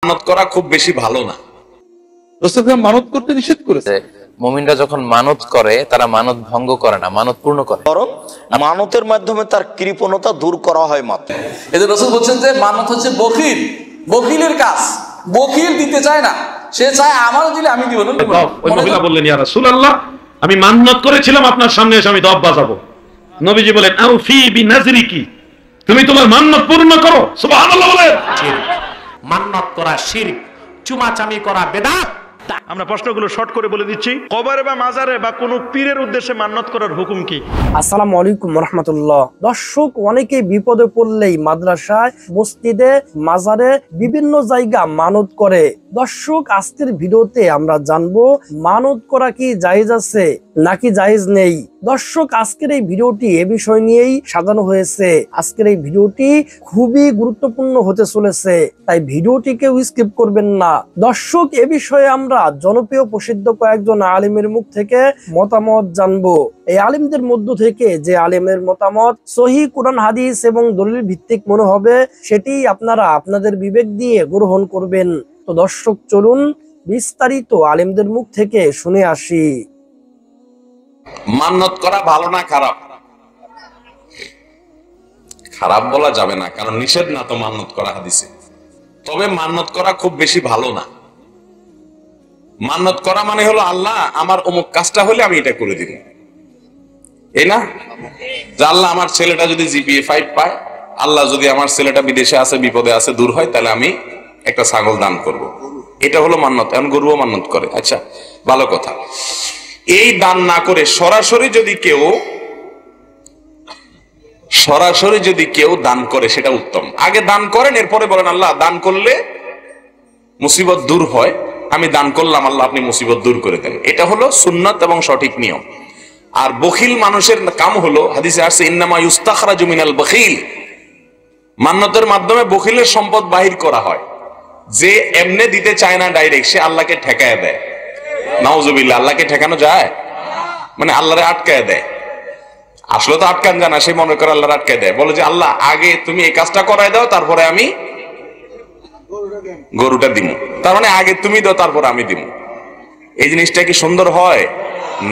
মানত করা খুব বেশি ভালো না। রাসূল মানত করতে নিষেধ করেছে। মুমিনরা যখন মানত করে তারা মানত ভঙ্গ করে না, মানত পূর্ণ করে। বরং মানতের মাধ্যমে তার কৃপণতা দূর করা হয় মাত্র। এদের রাসূল বলছেন যে মানত হচ্ছে বখিল, বখিলের কাজ। বখিল দিতে চায় না, সে চায় আমারও দিলে আমি দিব না। ওই মহিলা বললেন, ইয়া রাসূলুল্লাহ, আমি মান্নত করেছিলাম আপনার সামনে এসে আমি দব বাজাবো। নবীজি বলেন, আউফি বিনাজরিকি, তুমি তোমার মান্নত পূর্ণ করো। সুবহানাল্লাহ বলেন। মান্নত করা শিরক, চুমাচামি করা বেদাত। আমরা প্রশ্নগুলো শর্ট করে বলে দিচ্ছি। কবরে বা মাজারে বা কোনো পীরের উদ্দেশ্যে মান্নত করার হুকুম কি? আসসালামু আলাইকুম রাহমাতুল্লাহ। দর্শক, অনেকে বিপদে পড়লেই মাদ্রাসায়, মসজিদে, মাজারে বিভিন্ন জায়গা মানত করে। দর্শক, আজকের ভিডিওতে আমরা জানবো মানত করা কি জায়েজ আছে নাকি জায়েজ নেই। দর্শক, আজকের এই ভিডিওটি এ বিষয় নিয়েই সাজানো হয়েছে। আজকের এই ভিডিওটি খুবই গুরুত্বপূর্ণ হতে চলেছে, তাই ভিডিওটিকে স্কিপ করবেন না। দর্শক, এ বিষয়ে আমরা জনপ্রিয় প্রসিদ্ধ কয়েকজন আলেমের মুখ থেকে মতামত জানবো। এই আলেমদের মধ্য থেকে যে আলেমের মতামত সহিহ কুরআন হাদিস এবং দলিল ভিত্তিক মনে হবে, সেটি আপনারা আপনাদের বিবেক দিয়ে গ্রহণ করবেন। তো দর্শক, চলুন বিস্তারিত আলেমদের মুখ থেকে শুনে আসি। মান্নত করা ভালো না খারাপ? খারাপ বলা যাবে না, কারণ নিষেধ না তো মান্নত করা হাদিসে। তবে মান্নত করা খুব বেশি ভালো না। মান্নত করা মানে হলো, আল্লাহ আমার অমুক কাজটা হলে আমি এটা করে দিব, এই না? যে আল্লাহ আমার ছেলেটা যদি জিপিএ 5 পায়, আল্লাহ যদি আমার ছেলেটা বিদেশে আছে, বিপদে আছে, দূর হয়, তাহলে আমি একটা ছাগল দান করব। এটা হলো মান্নত। এখন গরুও মান্নত করে, আচ্ছা ভালো কথা। এই দান না করে সরাসরি যদি কেউ দান করে, সেটা উত্তম। আগে দান করেন, এরপরে বলেন আল্লাহ দান করলে মুসিবত দূর হয়, আমি দান করলাম, আল্লাহ আপনি মুসিবত দূর করে দেন। এটা হলো সুন্নাত এবং সঠিক নিয়ম। আর বখিল মানুষের কাম হলো, হাদিসে আসছে ইন্নামা ইউস্তাখরাজু মিনাল বখিল, মান্নতের মাধ্যমে বখিলের সম্পদ বাহির করা হয়। যে এমনে দিতে চায় না ডাইরেক্ট, সে আল্লাহকে ঠেকায় দেয়। নাউজুবিল্লাহ। আল্লাহকে ঠেকানো যায়? মানে আল্লাহরে আটকায় দেয়। আসলে তো আটকান জানা, সে মনে করে আল্লাহর আটকায় দেয়। বলে যে আল্লাহ আগে তুমি এই কাজটা করায় দাও, তারপরে আমি গরুটা দিব। তার মানে আগে তুমি দাও, তারপরে আমি দিব। এই জিনিসটা কি সুন্দর হয়?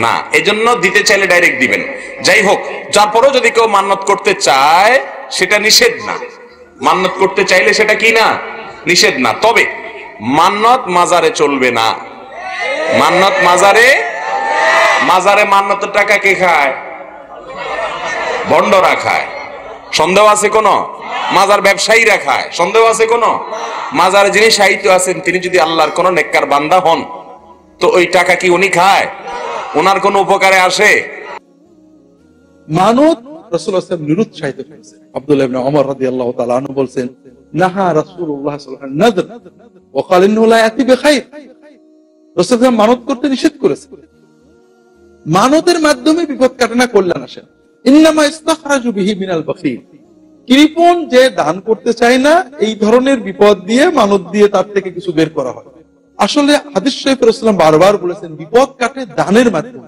না। এজন্য দিতে চাইলে ডাইরেক্ট দিবেন। যাই হোক, তারপরেও যদি কেউ মান্নত করতে চায়, সেটা নিষেধ না। মান্নত করতে চাইলে সেটা কি না? নিষেধ না। তবে মান্নত মাজারে চলবে না। মান্নত মাজারে মান্নতের টাকা কে খায়? ভণ্ডরা খায়। সন্দেহ আছে কোন? মাজার ব্যবসায়ীরা খায়। সন্দেহ আছে কোন? মাজারে যিনি সাহিত্য আছেন, তিনি যদি আল্লাহর কোন নেককার বান্দা হন, তো ওই টাকা কি উনি খায়? ওনার কোন উপকারে আসে? মানত রাসূলুল্লাহ সাল্লাল্লাহু আলাইহি ওয়াসাল্লাম নিরুৎসাহিত করেছেন। আব্দুল্লাহ ইবনে ওমর রাদিয়াল্লাহু তাআলা আনহু বলেন, নাহা রাসূলুল্লাহ সাল্লাল্লাহু আলাইহি ওয়াসাল্লাম নাযর ওয়া ক্বালা ইন্নাহু লা ইয়াতি বিখাইর। রাসূলুল্লাহ মানত করতে নিষেধ করেছেন। মানতের মাধ্যমে বিপদ কাটে না, কল্যাণ আসে। ইন্নামা ইস্তাখরাজু বিহি মিনাল বখিল, কৃপণ যে দান করতে চায় না, এই ধরনের বিপদ দিয়ে, মানত দিয়ে তার থেকে কিছু বের করা হয়। আসলে হাদিস শরীফে রাসূলুল্লাহ বারবার বলেছেন, বিপদ কাটে দানের মাধ্যমে।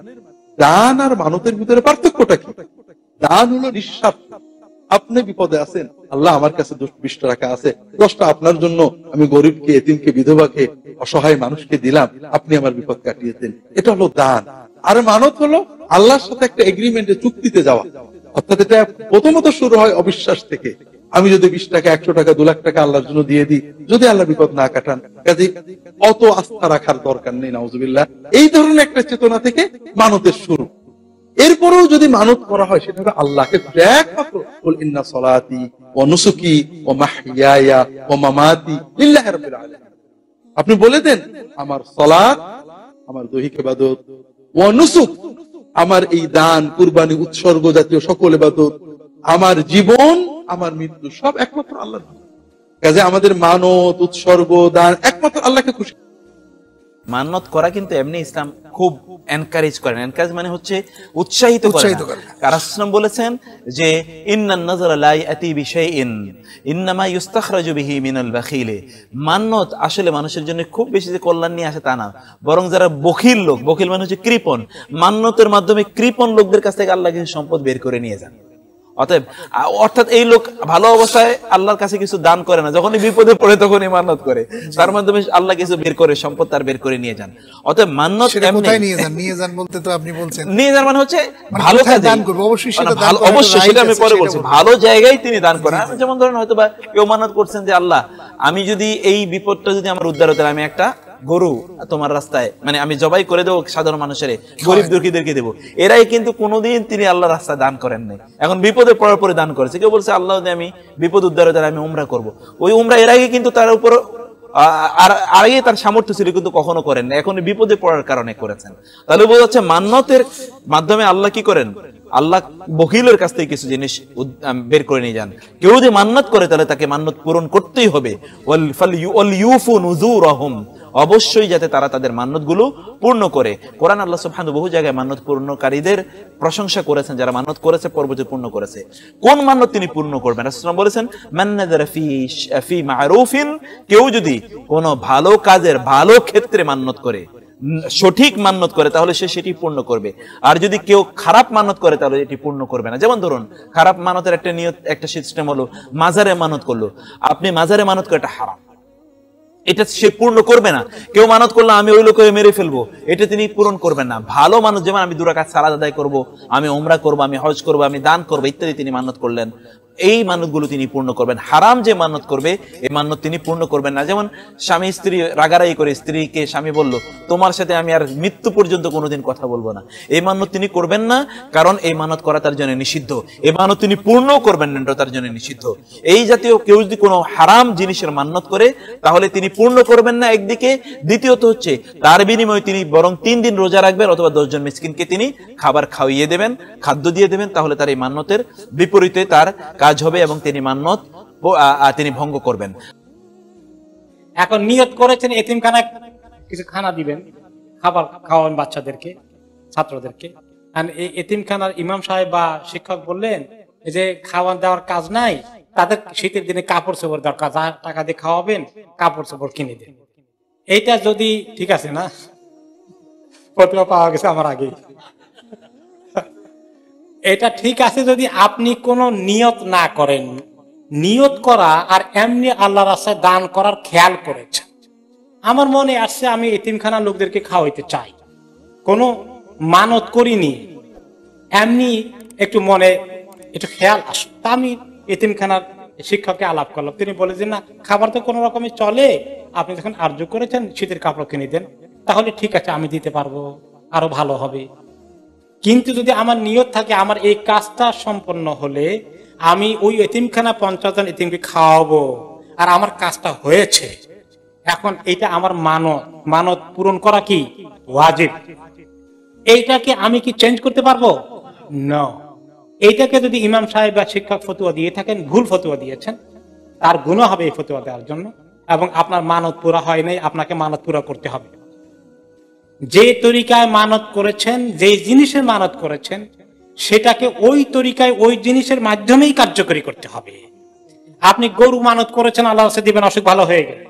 দান আর মানতের ভিতরে পার্থক্যটা কি? দান হলো নিঃস্বার্থ। আপনি বিপদে আছেন, আল্লাহ আমার কাছে 20 টাকা আছে, 10টা আপনার জন্য আমি গরিবকে, এতিমকে, বিধবাকে, অসহায় মানুষকে দিলাম, আপনি আমার বিপদ কাটিয়ে দেন। এটা হলো দান। আর মানত হলো আল্লাহর সাথে একটা এগ্রিমেন্টে, চুক্তিতে যাওয়া। অর্থাৎ এটা প্রথমত শুরু হয় অবিশ্বাস থেকে। আমি যদি 20 টাকা, 100 টাকা, 2 লাখ টাকা আল্লাহর জন্য দিয়ে দিই, যদি আল্লাহ বিপদ না কাটান, কাজে অত আস্থা রাখার দরকার নেই। নাউজুবিল্লাহ। এই ধরনের একটা চেতনা থেকে মানতের শুরু। এরপরেও যদি মানত করা হয়, সেটা হবে আল্লাহকে একমাত্র, কুল ইন্না সলাতি ওয়া নুসুকি ওয়া মাহইয়ায়া ওয়া মামাতি লিল্লাহি রাব্বিল আলামিন। আপনি বলে দেন, আমার সালাত, আমার দৈহিক ইবাদত, ওয়া নুসুক, আমার এই দান, কুরবানি, উৎসর্গ জাতীয় সকল ইবাদত, আমার জীবন, আমার মৃত্যু, সব একমাত্র আল্লাহর। কাজে আমাদের মানত, উৎসর্গ, দান একমাত্র আল্লাহকে খুশি। মান্নত করা কিন্তু এমনি ইসলাম খুব এনকারেজ করেন। এনকারেজ মানে হচ্ছে উৎসাহিত করেন। কারণ রাসূল বলেছেন যে ইন্নান নাযরা লা ইয়াতি বিশাইইন ইন্নামা ইউস্তাখরাজু বিহি মিনাল বাখিল। মান্নত আসলে মানুষের জন্য খুব বেশি যে কল্যাণ নিয়ে আসে তা না, বরং যারা বখিল লোক, বখিল মানে হচ্ছে কৃপণ, মান্নতের মাধ্যমে কৃপণ লোকদের কাছ থেকে আল্লাহ কিছু সম্পদ বের করে নিয়ে যান। অতএব অর্থাৎ এই লোক ভালো অবস্থায় আল্লাহর কাছে কিছু দান করে না, যখনই বিপদে পড়ে তখনই মান্নত করে, তার মাধ্যমে আল্লাহ কিছু বের করে, সম্পদ তার বের করে নিয়ে যান। অতএব মান্নত কোথায় নিয়ে যান? নিয়ে যান বলতে তো আপনি বলছেন নিয়ে যান মানে হচ্ছে ভালো কাজে দান করবে, অবশ্যই সেটা দান করা, অবশ্যই সেটা আমি পরে বলছি, ভালো জায়গায় তিনি দান করেন। যেমন ধরেন হয়তো বা কেউ মান্নত করছেন যে আল্লাহ আমি যদি এই বিপদটা যদি আমার উদ্ধার হতে, আমি একটা গরু তোমার রাস্তায় মানে আমি জবাই করে দেবো সাধারণ মানুষের, গরিব দুঃখীদেরকে দেবো, এরাই কিন্তু কোনোদিন তিনি আল্লাহর রাস্তায় দান করেন নাই, এখন বিপদে পড়ার পরে দান করেছে। কেউ বলছে আল্লাহ আমি বিপদ উদ্ধার হতে আমি উমরা করবো, ওই উমরা এর আগে কিন্তু তার উপর আর আগে তার সামর্থ্য ছিল কিন্তু কখনো করেন না, এখন বিপদে পড়ার কারণে করেছেন। তাহলে বোঝা যাচ্ছে মান্নতের মাধ্যমে আল্লাহ কি করেন, আল্লাহ বকিলের কাছ থেকে কিছু জিনিস বের করে নিয়ে যান। কেউ যদি মান্নত করে তাহলে তাকে মান্নত পূরণ করতেই হবে। অবশ্যই যাতে তারা তাদের মান্নত গুলো পূর্ণ করে। কোরআন আল্লাহ সুবহানাহু বহু জায়গায় মান্নত পূর্ণকারীদের প্রশংসা করেছেন, যারা মান্নত করেছে পরবর্তী পূর্ণ করেছে। কোন মান্নত তিনি পূর্ণ করবেন? রাসূলুল্লাহ বলেছেন মান নাযারা ফি মা'রুফিন, কেউ যদি কোন ভালো কাজের ভালো ক্ষেত্রে মান্নত করে, সঠিক মান্নত করে, তাহলে সে সেটি পূর্ণ করবে। আর যদি কেউ খারাপ মানত করে তাহলে এটি পূর্ণ করবে না। যেমন ধরুন খারাপ মানতের একটা নিয়ত, একটা সিস্টেম হলো মাজারে মানত করলো, আপনি মাজারে মানত করে এটা হারাম, এটা সে পূর্ণ করবে না। কেউ মানত করলো আমি ওই লোককে মেরে ফেলবো, এটা তিনি পূরণ করবেন না। ভালো মানত, যেমন আমি 2 রাকাত সালাত আদায় করব, আমি উমরা করব, আমি হজ করব, আমি দান করব ইত্যাদি তিনি মানত করলেন, এই মানতগুলো তিনি পূর্ণ করবেন। হারাম যে মানত করবে এই মানত তিনি পূর্ণ করবেন না। যেমন স্বামী স্ত্রী রাগারাগি করে, স্ত্রীকে স্বামী বলল তোমার সাথে আমি আর মৃত্যু পর্যন্ত কোনোদিন কথা বলবো না, এই মানত তিনি করবেন না, কারণ এই মানত করা তার জন্য নিষিদ্ধ। এই মানত তিনি পূর্ণ করবেন না, তার জন্য নিষিদ্ধ। এই জাতীয় কেউ যদি কোনো হারাম জিনিসের মান্নত করে তাহলে তিনি পূর্ণ করবেন না একদিকে, দ্বিতীয়ত হচ্ছে তার বিনিময়ে তিনি বরং 3 দিন রোজা রাখবেন অথবা 10 জন মিসকিনকে তিনি খাবার খাওয়িয়ে দেবেন, খাদ্য দিয়ে দেবেন, তাহলে তার এই মান্নতের বিপরীতে তার কাজ হবে এবং তিনি মান্নত তিনি ভঙ্গ করবেন। এখন নিয়ত করেছেন এতিমখানায় কিছু খানা দিবেন, খাবার খাওয়াবেন বাচ্চাদেরকে, ছাত্রদেরকে। এই এতিমখানার ইমাম সাহেব বা শিক্ষক বললেন যে খাওয়ান দেওয়ার কাজ নাই, তাদের শীতের দিনে কাপড় চোপড় দরকার, যা টাকা দিয়ে খাওয়াবেন কাপড় চোপড় কিনে দেন। এইটা যদি ঠিক আছে না, ফতোয়া পাওয়া গেছে আমার আগে, এটা ঠিক আছে যদি আপনি কোনো নিয়ত না করেন। নিয়ত করা আর এমনি আল্লাহ রাস্তায় দান করার খেয়াল করেছেন, আমার মনে আসছে আমি এতিমখানা লোকদেরকে খাওয়াইতে চাই, কোনো মানত করিনি, এমনি একটু মনে একটু খেয়াল আসে, তা আমি এতিমখানার শিক্ষককে আলাপ করলাম, তিনি বলে যে না খাবার তো কোনো রকমে চলে, আপনি যখন আরজু করেছেন শীতের কাপড় কিনে দেন, তাহলে ঠিক আছে আমি দিতে পারবো, আরো ভালো হবে। কিন্তু যদি আমার নিয়ত থাকে আমার এই কাজটা সম্পন্ন হলে আমি ওই এতিমখানা 50 জন এতিমকে খাওয়াবো আর আমার কাজটা হয়েছে, এখন এটা আমার মানত পূরণ করা কি ওয়াজিব, এইটাকে আমি কি চেঞ্জ করতে পারবো না। এইটাকে যদি ইমাম সাহেব বা শিক্ষক ফতোয়া দিয়ে থাকেন, ভুল ফতোয়া দিয়েছেন, তার গুনাহ হবে এই ফতোয়া দেওয়ার জন্য, এবং আপনার মানত পুরা হয় নাই, আপনাকে মানত পুরা করতে হবে। যে তরিকায় মানত করেছেন, যে জিনিসের মানত করেছেন, সেটাকে ওই তরিকায় ওই জিনিসের মাধ্যমেই কার্যকরী করতে হবে। আপনি গরু মানত করেছেন আল্লাহ দিবেন, অসুখ ভালো হয়ে গেল,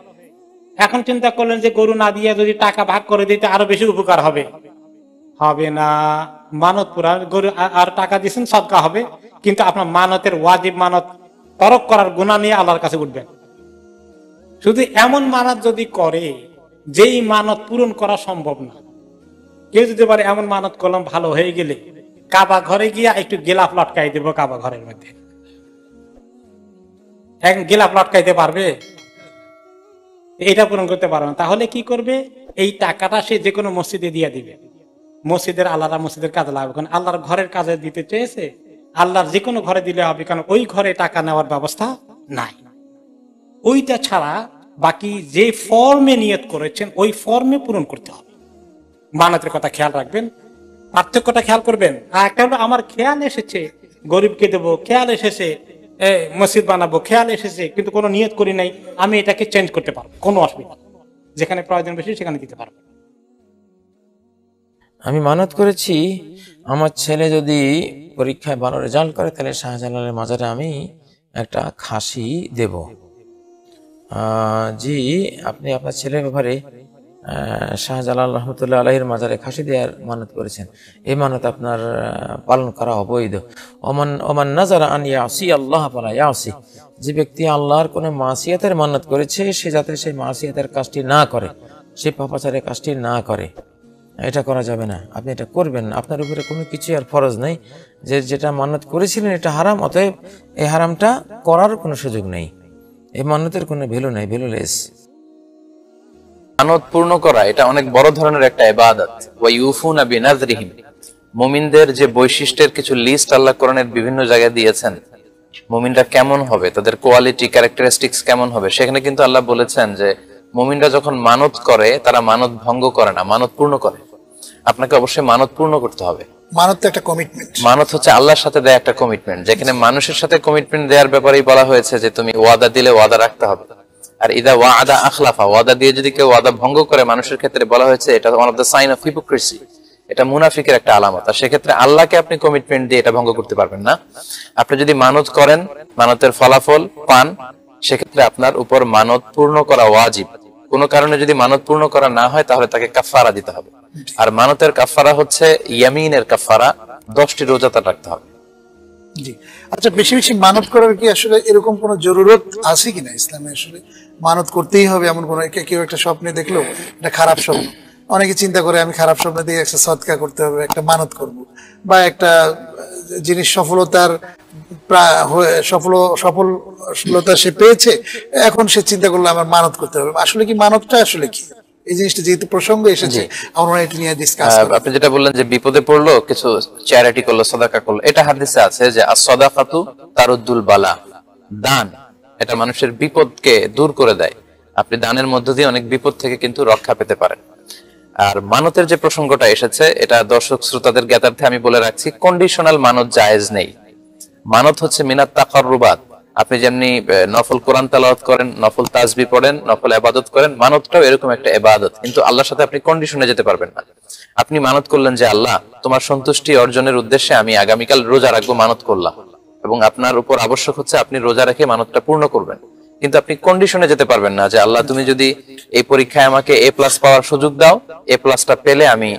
এখন চিন্তা করলেন যে গরু না দিয়ে যদি টাকা ভাগ করে দিতে আরো বেশি উপকার হবে, হবে না। মানত পুরা গরু আর টাকা দিচ্ছেন সদকা হবে, কিন্তু আপনার মানতের ওয়াজিব মানত তরক করার গুনাহ নিয়ে আল্লাহর কাছে উঠবেন। শুধু এমন মানত যদি করে যেই মানত পূরণ করা সম্ভব না, কেউ যদি পারে এমন মানত করলাম ভালো হয়ে গেলে কাবা ঘরে গিয়া একটু গেলাফ লটকাই দেব, কাবা ঘরের মধ্যে এখন গেলাফ লটকাইতে পারবে? এটা পূরণ করতে পারবে না। তাহলে কি করবে? এই টাকাটা সে যে কোনো মসজিদে দিয়ে দিবে, মসজিদের আল্লাহরা মসজিদের কাজে লাগবে, কারণ আল্লাহর ঘরের কাজে দিতে চেয়েছে, আল্লাহর যে কোনো ঘরে দিলে হবে, কারণ ওই ঘরে টাকা নেওয়ার ব্যবস্থা নাই। ওইটা ছাড়া বাকি যে ফর্মে নিয়ত করেছেন ওই ফর্মে পূরণ করতে হবে। মানতের কথা খেয়াল রাখবেন, পার্থক্যটা খেয়াল করবেন। আর একটা হলো আমার খেয়াল এসেছে গরিবকে দেবো, খেয়াল এসেছে মসজিদ বানাবো, খেয়াল এসেছে, কিন্তু কোনো নিয়ত করি নাই, আমি এটাকে চেঞ্জ করতে পারবো, কোনো অসুবিধা, যেখানে প্রয়োজন বেশি সেখানে দিতে পারবো। আমি মানত করেছি আমার ছেলে যদি পরীক্ষায় ভালো রেজাল্ট করে তাহলে শাহজালালের মাজারে আমি একটা খাসি দেব। জি, আপনি আপনার ছেলের ব্যাপারে শাহজালাল রহমতুল্লাহ আলাইহির মাজারে খাসি দেওয়ার মানত করেছেন, এই মানত আপনার পালন করা অবৈধ। ওমান নাজারা আন ইয়াসি আল্লাহ ফালা ইয়াসি, যে ব্যক্তি আল্লাহর কোনো মাসিয়াতের মানত করেছে সে যাতে সেই মাসিয়াতের কাজটি না করে, সে পাপাচারের কাজটি না করে, এটা করা যাবে না। আপনি এটা করবেন না, আপনার উপরে কোনো কিছু আর ফরজ নেই। যেটা মানত করেছিলেন এটা হারাম, অতএব এই হারামটা করার কোনো সুযোগ নেই, এই মান্যতের কোনো ভ্যালু নেই, ভ্যালুলেস। মানত পূর্ণ করা এটা অনেক বড় ধরনের একটা ইবাদত। ওয়া ইউফুনা বিনাযরিহিম, মুমিনদের যে বৈশিষ্ট্যের কিছু লিস্ট আল্লাহ কোরআনের বিভিন্ন জায়গায় দিয়েছেন, মুমিনরা কেমন হবে, তাদের কোয়ালিটি ক্যারেক্টারিস্টিক্স কেমন হবে, সেখানে কিন্তু আল্লাহ বলেছেন যে মুমিনরা যখন মানত করে তারা মানত ভঙ্গ করে না, মানত পূর্ণ করে। আপনাকে অবশ্যই মানত পূর্ণ করতে হবে। মানত তো একটা কমিটমেন্ট, মানত হচ্ছে আল্লাহর সাথে দেয়া একটা কমিটমেন্ট, যেখানে মানুষের সাথে কমিটমেন্ট দেওয়ার ব্যাপারেই বলা হয়েছে যে তুমি ওয়াদা দিলে ওয়াদা রাখতে হবে। আর ইদা ওয়াদা আখলাফা, ওয়াদা দিয়ে যদি কেউ ওয়াদা ভঙ্গ করে মানুষের ক্ষেত্রে বলা হয়েছে এটা one of the sign of hypocrisy, এটা মুনাফিকের একটা আলামত। আর সেক্ষেত্রে আল্লাহকে আপনি কমিটমেন্ট দিয়ে এটা ভঙ্গ করতে পারবেন না। আপনি যদি মানত করেন, মানতের ফলাফল পান, সেক্ষেত্রে আপনার উপর মানত পূর্ণ করা ওয়াজিব। কোনো কারণে যদি মানত পূর্ণ করা না হয় তাহলে তাকে কাফারা দিতে হবে। আর মানতের কাফারা হচ্ছে ইয়ামিনের কাফারা, 10টি রোজা তার রাখতে হবে। জি, আচ্ছা, বেশি বেশি মানত করার কি আসলে এরকম কোনো জরুরত আছে কিনা ইসলামে? আসলে মানত করতেই হবে এমন কোনো, কেউ একটা স্বপ্নে দেখলো এটা খারাপ স্বপ্ন, অনেকে চিন্তা করে আমি খারাপ স্বপ্নে দিয়ে একটা সদকা করতে হবে, একটা মানত করব, বা একটা জিনিস সফলতার সফলতা সে পেয়েছে, এখন সে চিন্তা করলো আমার মানত করতে হবে। আসলে কি মানতটা আসলে কি? এই জিনিসটা যেহেতু প্রসঙ্গ এসেছে আমরা এটা নিয়ে ডিসকাস করব। আপনি যেটা বললেন যে বিপদে পড়লো, কিছু চ্যারিটি করলো, সাদাকা করলো, এটা হাদিসে আছে যে as-সাদাকাতু তারুদ্দুল বালা, দান এটা মানুষের বিপদকে দূর করে দেয়। আপনি দানের মধ্য দিয়ে অনেক বিপদ থেকে কিন্তু রক্ষা পেতে পারেন। আর মানতের যে প্রসঙ্গটা এসেছে, এটা দর্শক শ্রোতাদের জ্ঞাতার্থে আমি বলে রাখছি, কন্ডিশনাল মানত জায়েজ নেই। মানত হচ্ছে মিনাত তাকাররুবাত। আপনি যেমনি নফল কোরআন তেলাওয়াত করেন, নফল তাসবিহ পড়েন, নফল ইবাদত করেন, মানতটাও এরকম একটা ইবাদত। কিন্তু আল্লাহর সাথে আপনি কন্ডিশনে যেতে পারবেন না। আপনি মানত করলেন যে আল্লাহ তোমার সন্তুষ্টি অর্জনের উদ্দেশ্যে আমি আগামীকাল রোজা রাখবো, মানত করলাম, এবং আপনার উপর আবশ্যক হচ্ছে আপনি রোজা রেখে মানতটা পূর্ণ করবেন। কিন্তু আপনি কন্ডিশনে যেতে পারবেন না যে আল্লাহ তুমি যদি এই পরীক্ষায় আমাকে A+ পাওয়ার সুযোগ দাও, A+টা পেলে আমি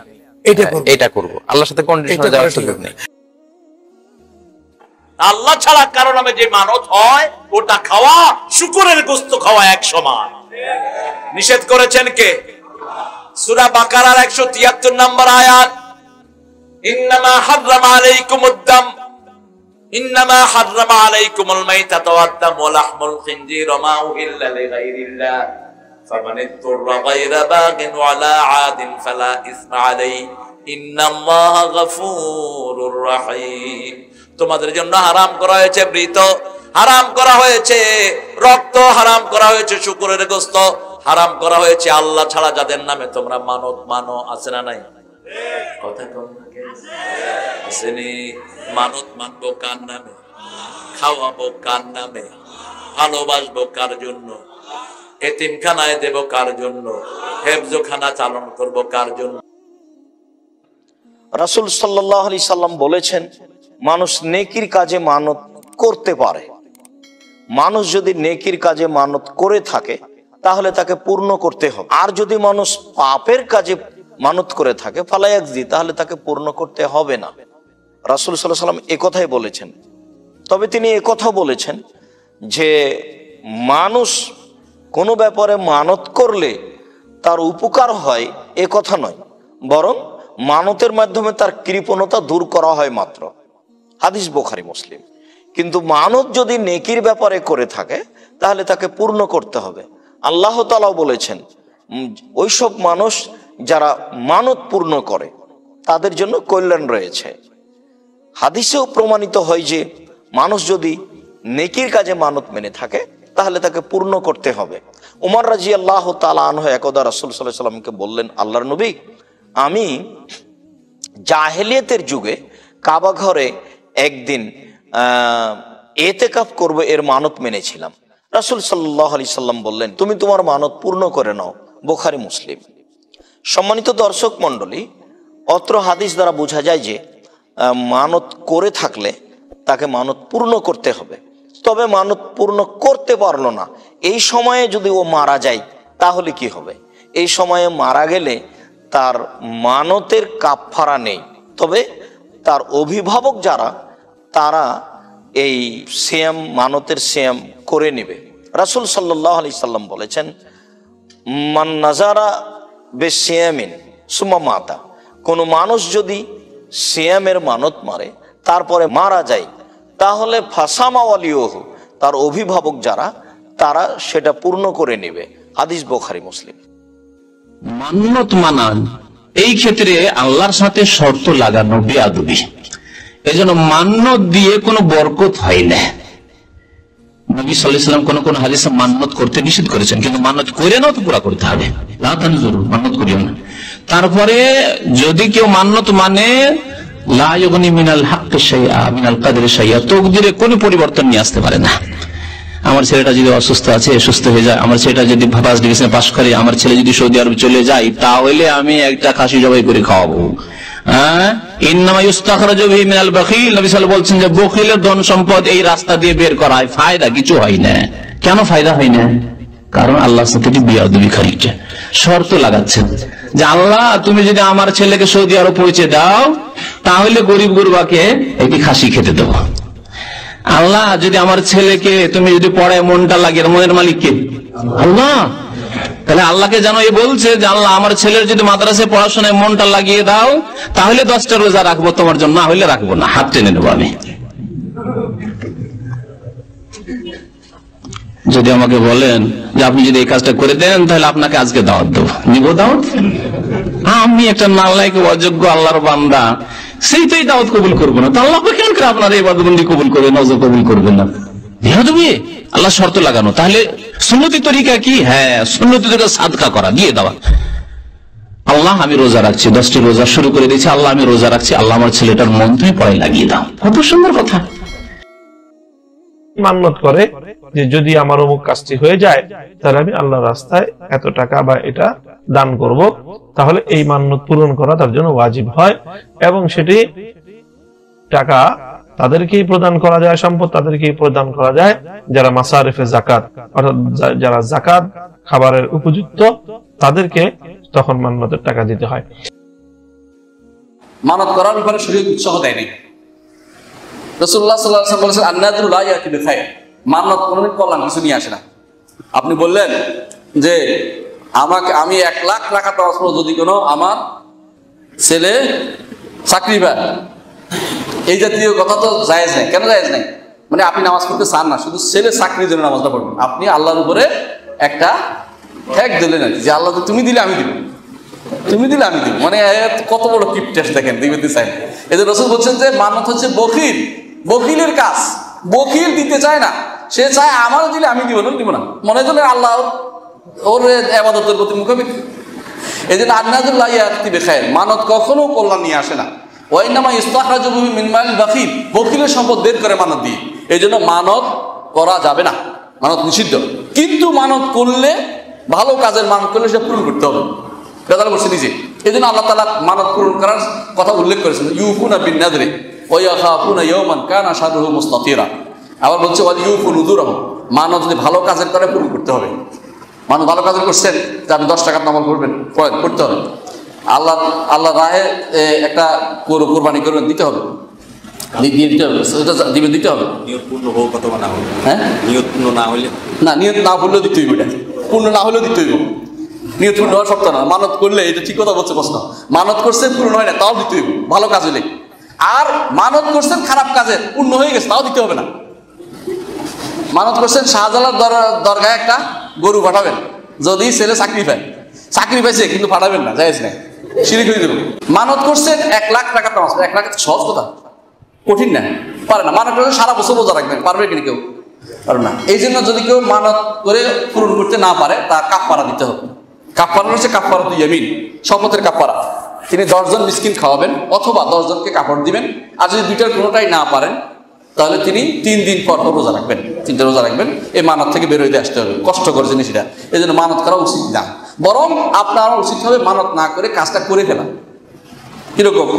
এটা করব। আল্লাহর সাথে কন্ডিশনে যাওয়ার সুযোগ নেই। আল্লাহ ছাড়া কারো নামে যে মানত হয় ওটা খাওয়া শুকরের গোশত খাওয়া এক সমান। নিষেধ করেছেন কে? সূরা বাকারার 173 নম্বর আয়াত, ইন্নামা হাররামা আলাইকুমুদ দাম, ইন্নামা হাররামা আলাইকুমুল মাইতাতা ওয়াদ-দাম ওয়া লাহমুল খিনজির ওয়া মা উহিল্লা লিগাইরিল্লাহ ফামান ইত্তারা গায়রা বাগিন ওয়ালা আদিন ফালা ইসমা আলাইহি ইন্নাল্লাহা গফুরুর রাহিম। তোমাদের জন্য হারাম করা হয়েছে মৃত, হারাম করা হয়েছে রক্ত, হারাম করা হয়েছে শুকরের গোশত, হারাম করা হয়েছে আল্লাহ ছাড়া যাদের নামে তোমরা মানত মানো। আছে না নাই? কথা কম আসেনি? মানত মানবো কার নামে? খাওয়াবো কার নামে? ভালোবাসবো কার জন্য? এতিমখানায় দেব কার জন্য? হেফজখানা চালন করব কার জন্য? রাসূল সাল্লাল্লাহু আলাইহি সাল্লাম বলেছেন মানুষ নেকির কাজে মানত করতে পারে। মানুষ যদি নেকির কাজে মানত করে থাকে তাহলে তাকে পূর্ণ করতে হবে। আর যদি মানুষ পাপের কাজে মানত করে থাকে ফালায়াকজি, তাহলে তাকে পূর্ণ করতে হবে না। রাসূল সাল্লাল্লাহু আলাইহি সাল্লাম একথাই বলেছেন। তবে তিনি একথাও বলেছেন যে মানুষ কোনো ব্যাপারে মানত করলে তার উপকার হয় এ কথা নয়, বরং মানতের মাধ্যমে তার কৃপণতা দূর করা হয় মাত্র। হাদিস বুখারী মুসলিম। কিন্তু মানত যদি নেকির ব্যাপারে করে থাকে তাহলে তাকে পূর্ণ করতে হবে। আল্লাহ তাআলাও বলেছেন ওইসব মানুষ যারা মানত পূর্ণ করে তাদের জন্য কল্যাণ রয়েছে। হাদিসেও প্রমাণিত হয় যে মানুষ যদি নেকির কাজে মানত মেনে থাকে তাহলে তাকে পূর্ণ করতে হবে। উমর রাদিয়াল্লাহু তাআলা আনহু একদা রাসূল সাল্লাল্লাহু আলাইহি সাল্লামকে বললেন, আল্লাহর নবী, আমি জাহেলিয়াতের যুগে কাবা ঘরে একদিন এতেকাফ করব এর মানত মেনেছিলাম। রাসূল সাল্লাল্লাহু আলাইহি সাল্লাম বললেন, তুমি তোমার মানত পূর্ণ করে নাও। বুখারী মুসলিম। সম্মানিত দর্শক মণ্ডলী, অত্র হাদিস দ্বারা বোঝা যায় যে মানত করে থাকলে তাকে মানত পূর্ণ করতে হবে। তবে মানত পূর্ণ করতে পারলো না, এই সময়ে যদি ও মারা যায় তাহলে কি হবে? এই সময়ে মারা গেলে তার মানতের কাফফারা নেই, তবে তার অভিভাবক যারা তারা এই সিয়াম মানতের সিয়াম করে নেবে। রাসূল সাল্লাল্লাহু আলাইহি সাল্লাম বলেছেন, মান নাজারা বিসিয়ামিন সুম্মা মাতা, কোনো মানুষ যদি সিয়ামের মানত মারে তারপরে মারা যায়, তাহলে ফাসামা ওয়ালিউহু, তার অভিভাবক যারা তারা সেটা পূর্ণ করে নেবে। হাদিস বুখারী মুসলিম। মান্নত মানান এই ক্ষেত্রে আল্লাহর সাথে শর্ত লাগানো বেয়াদবি। এজন্য মান্নত দিয়ে কোনো বরকত হয় না। নবী সাল্লাল্লাহু আলাইহি ওয়াসাল্লাম কোন হাদিসে মান্নত করতে নিষেধ করেছেন, কিন্তু মান্নত করে নাও তো পুরা করতে হবে, লা তানজুরু, মান্নত করিও না। তারপরে যদি কেউ মান্নত মানে লা ইউগনি মিনাল হাক্কি শাইআ মিনাল কদরি শাইআ, তাকদীরে কোনো পরিবর্তন নিয়ে আসতে পারে না। আমার ছেলেটা যদি অসুস্থ আছে, সুস্থ হয়ে যায়, আমার ছেলেটা যদি ফার্স্ট ডিভিশনে পাস করে, আমার ছেলে যদি সৌদি আরব চলে যায়, তাহলে আমি একটা খাসি জবাই করে খাওয়াবো। ইন্নামা ইস্তাখরাজু বিহি মিনাল বাখিল, নবী সাল্লাল্লাহু আলাইহি ওয়াসাল্লাম বলছেন যে বখিলের ধন সম্পদ এই রাস্তা দিয়ে বের করা হয়, ফায়দা কিছু হয় না। কেন ফায়দা হয় না? কারণ আল্লাহর সাথে বিয়াদবি খালিছে, শর্ত লাগাচ্ছেন যে আল্লাহ তুমি যদি আমার ছেলেকে সৌদি আরব পৌঁছে দাও, তাহলে গরিব গুরবাকে একটি খাসি খেতে দেবো। আল্লাহ যদি আমার ছেলেকে তুমি যদি পড়ায় মনটা লাগে, মনের মালিক কে? আল্লাহ। তাহলে আল্লাহকে জানো এ বলছে যে আল্লাহ আমার ছেলের যদি মাদ্রাসায় পড়াশোনায় মনটা লাগিয়ে দাও, তাহলে 10টা রোজা রাখবো তোমার জন্য, না হলে রাখবো না, হাত টেনে নেবো আমি। যদি আমাকে বলেন যে আপনি যদি এই কাজটা করে দেন তাহলে আপনাকে আজকে দাওয়াত দেবো, নিব দাওয়াত? আমি একটা নালায়েক অযোগ্য আল্লাহর বান্দা, সেইটাই দাওয়াত কবুল করবো না। তো আল্লাহ কেন করে আপনার এই ইবাদতবন্দি কবুল করবেন, নজর কবুল করবেন না? বেয়াদবি। আল্লাহ শর্ত লাগানো। তাহলে সুন্নতি তরিকা কি? হ্যাঁ, সুন্নতি তরিকা সাদকা করা, দিয়ে দেওয়া। আল্লাহ আমি রোজা রাখছি, 10টি রোজা শুরু করে দিয়েছি, আল্লাহ আমি রোজা রাখছি, আল্লাহ আমার ছেলেটার মন তুমি পড়াই লাগিয়ে দাও। কত সুন্দর কথা। মান্নত করে যে যদি আমার অমুক কাজটি হয়ে যায় তাহলে আমি আল্লাহর রাস্তায় এত টাকা বা এটা দান করব, তাহলে এই মান্নত পূরণ করা তার জন্য ওয়াজিব হয় এবং সেটি টাকা তাদেরকেই প্রদান করা যায়, সম্পদ তাদেরকেই প্রদান করা যায় যারা মাসারিফে যাকাত, অর্থাৎ যারা যাকাত খাবারের উপযুক্ত, তাদেরকে তখন মান্নতের টাকা দিতে হয়। মানত করার ব্যাপারে শরীয়ত উৎসাহ দেয়নি। রাসূলুল্লাহ সাল্লাল্লাহু আলাইহি ওয়াসাল্লাম বলেছেন আন-নাযরু লা ইয়াতি বিখাইর, মানত কোনদিন কল্যাণ কিছু নিয়ে আসে না। আপনি বললেন যে আমি 1 লাখ টাকা পাওয়ার পর যদি কোনো আমার ছেলে চাকরি পায়, এই জাতীয় কথা তো জায়েজ নাই। কেন জায়েজ নাই? মানে আপনি নামাজ পড়তে চান না, শুধু ছেলে চাকরির জন্য নামাজটা পড়বেন। আপনি আল্লাহর উপরে একটা ঠেক দিলেন যে আল্লাহ তুমি দিলে আমি দিব, তুমি দিলে আমি দিব, মানে কত বড় কিপটেস দেখেন, দিতে চাই। এই যে রাসূল বলছেন যে মানত হচ্ছে বখিল, বখিলের কাজ। বখিল দিতে চায় না, সে চায় আমারও দিলে আমি দিব না, মনে হলে আল্লাহ ওর ইবাদতের প্রতি মুখাপেক্ষী। এই জন্য আন-নাযরু লা ইয়াতি বিখাইর, মানত কখনো কল্যাণ নিয়ে আসে না। ওয়াইন্নামা ইস্তাখরাজু মিন মালিল বাখিল, বখিলের সম্পদ বের করে মানত দিয়ে। এই জন্য মানত করা যাবে না, মানত নিষিদ্ধ। কিন্তু মানত করলে, ভালো কাজের মানত করলে সেটা পূরণ করতে হবে। কথা বলছে নিজে। এই জন্য আল্লাহ তাআলা মানত পূরণ করার কথা উল্লেখ করেছেন, ইউফুনা বিন নাযরি ওয়া ইয়াখাফুনা ইয়াওমান কানা শাররুহু মুস্তাতিরা। আবার বলছে ওয়াল ইউফু নুযুরাহুম, মানত যদি ভালো কাজের করে পূরণ করতে হবে। মানুষ ভালো কাজ করছেন যে আপনি 10 টাকার নামাজ পড়বেন, করতে হবে। আল্লাহ রাহে একটা কোরবানি করবেন, দিতে হবে, দিতে হবে, দিতে হবে। নিয়ত পূর্ণ হোক অথবা না হোক, হ্যাঁ, নিয়ত পূর্ণ না হলে না, নিয়ত না হলেও দিতে হইব, এটা পূর্ণ না হলেও দিতে হইব। নিয়ত পূর্ণ হওয়ার শর্ত না, মানত করলে, এটা ঠিক কথা বলছে প্রশ্ন, মানত করছেন পূর্ণ হয় না তাও দিতে হইব, ভালো কাজ হলে। আর মানত করছেন খারাপ কাজের, পূর্ণ হয়ে গেছে তাও দিতে হবে না। মানত করছেন শাহজালাল দরগায় একটা গরু পাঠাবেন, যদি ছেলে চাকরি পায়, চাকরি পাইছে কিন্তু পাঠাবেন না, জায়েজ নাই, শিরিক হয়ে দেবেন। মানত করছেন 1 লাখ টাকা নামাজ, 1 লাখ সহজ কথা, কঠিন না, পারে না। মানত করে সারা বছর রোজা রাখবেন, পারবে কিনা কেউ? পারবে না। এই জন্য যদি কেউ মানত করে পূরণ করতে না পারে, তার কাফারা দিতে হবে। কাফারা হচ্ছে কাফারাতুল ইয়ামিন, শপথের কাফারা। তিনি 10 জন মিসকিন খাওয়াবেন অথবা 10 জনকে কাপড় দিবেন। আর যদি দুইটার কোনোটাই না পারেন, তাহলে তিনি 3 দিন পর রোজা রাখবেন, 3টা রোজা রাখবেন। এই মানত থেকে বের হইতে আসতে হবে, কষ্টকর জিনিস এটা। এই জন্য মানত করা উচিত না, বরং আপনার উচিত হবে মানত না করে কাজটা করে ফেলা। কিরকম?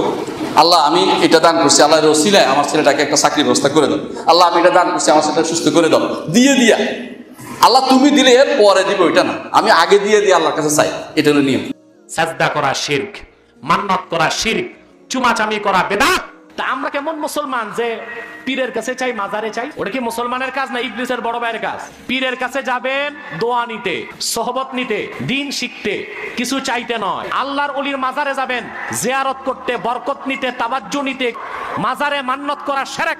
আল্লাহ আমি এটা দান করছি, আল্লাহর ওসিলায় আমার ছেলেটাকে একটা চাকরির ব্যবস্থা করে দাও। আল্লাহ আমি এটা দান করছি, আমার ছেলেটা সুস্থ করে দাও, দিয়ে দিয়া আল্লাহ তুমি দিলে এর পরে দিবে, ওইটা না, আমি আগে দিয়ে আল্লাহর কাছে চাই, এটা হলো নিয়ম। সাজদা করা শিরক, মান্নাত করা শিরক, চুমাচামি করা বেদাত। তা আমরা কেমন মুসলমান যে পীরের কাছে চাই, মাজারে চাই? ওটা কি মুসলমানের কাজ না ইবলিসের বড় ভাইয়ের কাজ? পীরের কাছে যাবেন দোয়া নিতে, সোহবত নিতে, দিন শিখতে, কিছু চাইতে নয়। আল্লাহর ওলির মাজারে যাবেন জিয়ারত করতে, বরকত নিতে, তাবাজ্জু নিতে। মাজারে মান্নত করা শিরক,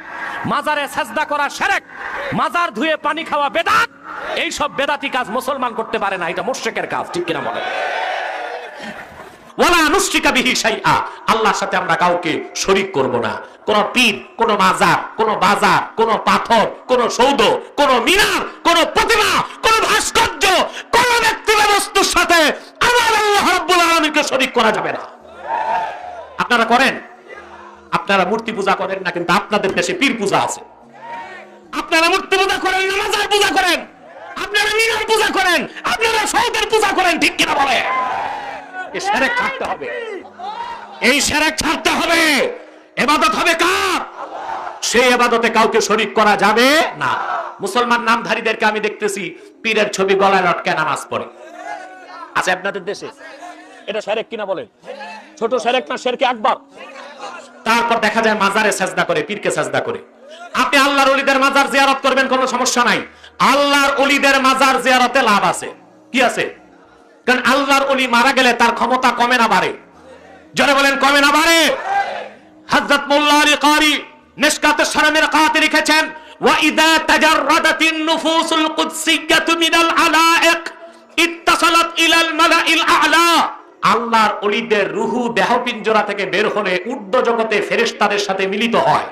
মাজারে সাজদা করা শিরক, মাজার ধুয়ে পানি খাওয়া বেদাত। এই সব বেদাতি কাজ মুসলমান করতে পারে না, এটা মুশরিকের কাজ, ঠিক কিনা বলেন? ওয়ালা নুশরিকা বিহি শাইআ, আল্লাহর সাথে আমরা কাউকে শরীক করব না। কোন পীর, কোন মাজার, কোন বাজার, কোন পাথর, কোন সৌধ, কোন মিনার, কোন প্রতিমা, কোন ভাস্কর্য, কোন ব্যক্তি বা বস্তুর সাথে আমার আল্লাহ রাব্বুল আলামিনকে শরীক করা যাবে না। আপনারা করেন? আপনারা মূর্তি পূজা করেন না, কিন্তু আপনাদের দেশে পীর পূজা আছে। আপনারা মূর্তি পূজা করেন না, মাজার পূজা করেন, আপনারা মিনার পূজা করেন, আপনারা সৌধের পূজা করেন, ঠিক কিনা বলে? এই শিরক ছাড়তে হবে, এই শিরক ছাড়তে হবে। ইবাদত হবে কার? সেই ইবাদতে কাউকে শরীক করা যাবে না। মুসলমান নামধারীদেরকে আমি দেখতেছি পীরের ছবি গলায় লটকে নামাজ পড়ে। আচ্ছা, আপনাদের দেশে এটা শিরক কিনা বলেন? ছোট শিরক না শিরকে আকবার? তারপর দেখা যায় মাজারে সাজদা করে, পীরকে সাজদা করে। আপনি আল্লাহর ওলিদের মাজার জিয়ারত করবেন, কোনো সমস্যা নাই। আল্লাহর ওলিদের মাজার জিয়ারতে লাভ আছে। কি আছে? কারণ আল্লাহর ওলি মারা গেলে তার ক্ষমতা কমে না বাড়ে? যারা বলেন কমে না বাড়ে? হযরত মোল্লা আলী কারি মিশকাতুশ শরমের কাতে লিখেছেন, ওয়া ইদা তাজাররাদাতিন নুফুসুল কুদসিয়্যাতু মিনাল আলাইক ইত্তাসালাত ইলাল মালাইল আ'লা। আল্লাহর ওলিদের রূহ দেহ পিঞ্জরা থেকে বের হলে ঊর্ধ্ব জগতে ফেরেশতাদের সাথে মিলিত হয়,